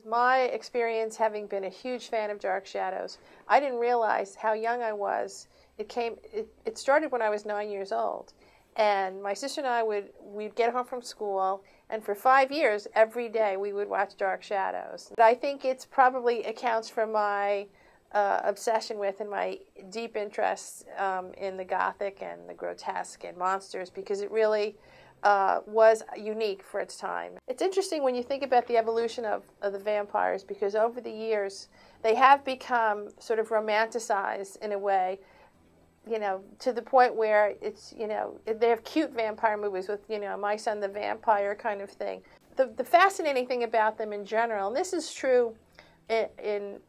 My experience, having been a huge fan of Dark Shadows, I didn't realize how young I was. It started when I was 9 years old. And my sister and I we'd get home from school, and for 5 years, every day, we would watch Dark Shadows. I think it's probably accounts for my obsession with and my deep interest in the Gothic and the grotesque and monsters, because it really was unique for its time. It's interesting when you think about the evolution of the vampires, because over the years, they have become sort of romanticized in a way, you know, to the point where it's, you know, they have cute vampire movies with, you know, My Son the Vampire kind of thing. The fascinating thing about them in general, and this is true in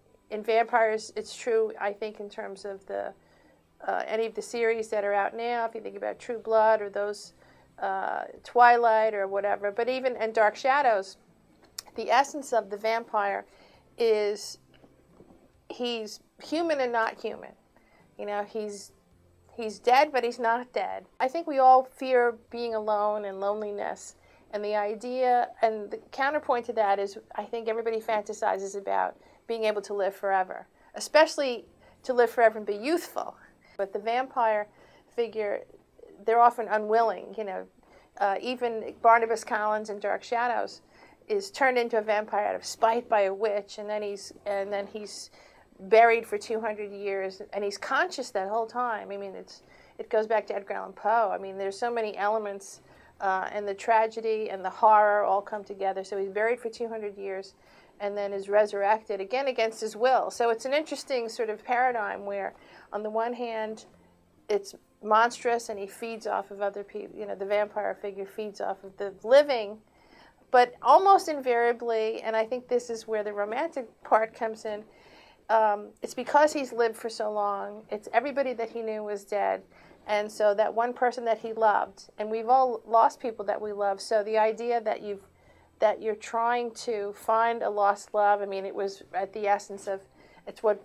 vampires, it's true, I think, in terms of the any of the series that are out now, if you think about True Blood or those Twilight or whatever, but even in Dark Shadows, the essence of the vampire is he's human and not human. You know, he's dead, but he's not dead. I think we all fear being alone and loneliness. And the idea, and the counterpoint to that is, I think everybody fantasizes about being able to live forever, especially to live forever and be youthful. But the vampire figure, they're often unwilling. You know, even Barnabas Collins in Dark Shadows is turned into a vampire out of spite by a witch, and then he's buried for 200 years, and he's conscious that whole time. I mean, it goes back to Edgar Allan Poe. I mean, there's so many elements, and the tragedy and the horror all come together. So he's buried for 200 years, and then is resurrected, again against his will. So it's an interesting sort of paradigm where, on the one hand, it's monstrous, and he feeds off of other people. You know, the vampire figure feeds off of the living, but almost invariably, and I think this is where the romantic part comes in, it's because he's lived for so long. It's everybody that he knew was dead. And so that one person that he loved, and we've all lost people that we love. So the idea that you're trying to find a lost love, I mean, it was at the essence of, it's what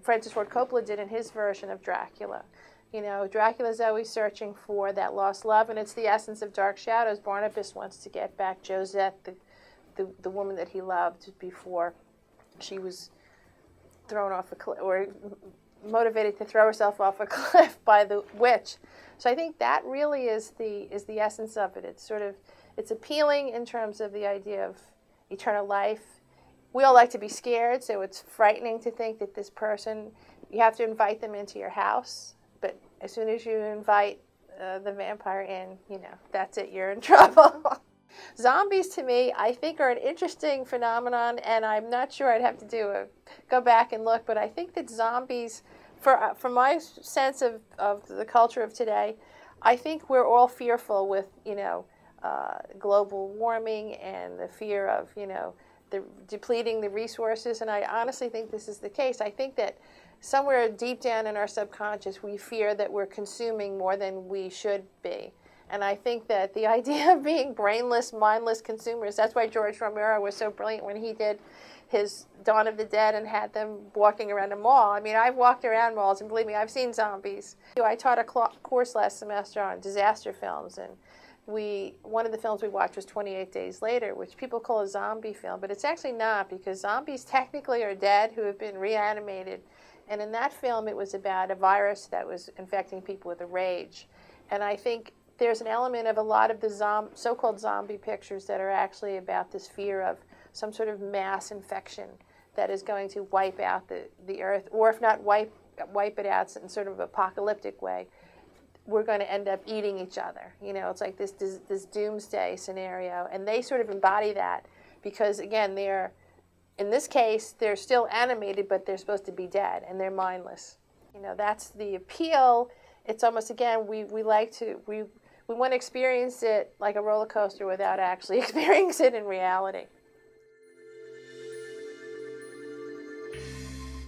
Francis Ford Coppola did in his version of Dracula. You know, Dracula's always searching for that lost love, and it's the essence of Dark Shadows. Barnabas wants to get back Josette, the woman that he loved before she was thrown off a cliff, or motivated to throw herself off a cliff by the witch. So I think that really is the essence of it. It's sort of, it's appealing in terms of the idea of eternal life. We all like to be scared, so it's frightening to think that this person, you have to invite them into your house, but as soon as you invite the vampire in, you know, that's it, you're in trouble. Zombies, to me, I think are an interesting phenomenon, and I'm not sure, I'd have to go back and look, but I think that zombies, from my sense of the culture of today, I think we're all fearful with, you know, global warming and the fear of, you know, the depleting the resources, and I honestly think this is the case. I think that somewhere deep down in our subconscious, we fear that we're consuming more than we should be. And I think that the idea of being brainless, mindless consumers, that's why George Romero was so brilliant when he did his Dawn of the Dead and had them walking around a mall. I mean, I've walked around malls, and believe me, I've seen zombies. I taught a course last semester on disaster films, and one of the films we watched was 28 Days Later, which people call a zombie film, but it's actually not, because zombies technically are dead who have been reanimated. And in that film, it was about a virus that was infecting people with a rage. And I think there's an element of a lot of the so-called zombie pictures that are actually about this fear of some sort of mass infection that is going to wipe out the earth, or if not wipe it out in sort of an apocalyptic way, we're going to end up eating each other. You know, it's like this doomsday scenario, and they sort of embody that because, again, in this case, they're still animated, but they're supposed to be dead, and they're mindless. You know, that's the appeal. It's almost, again, we want to experience it like a roller coaster without actually experiencing it in reality.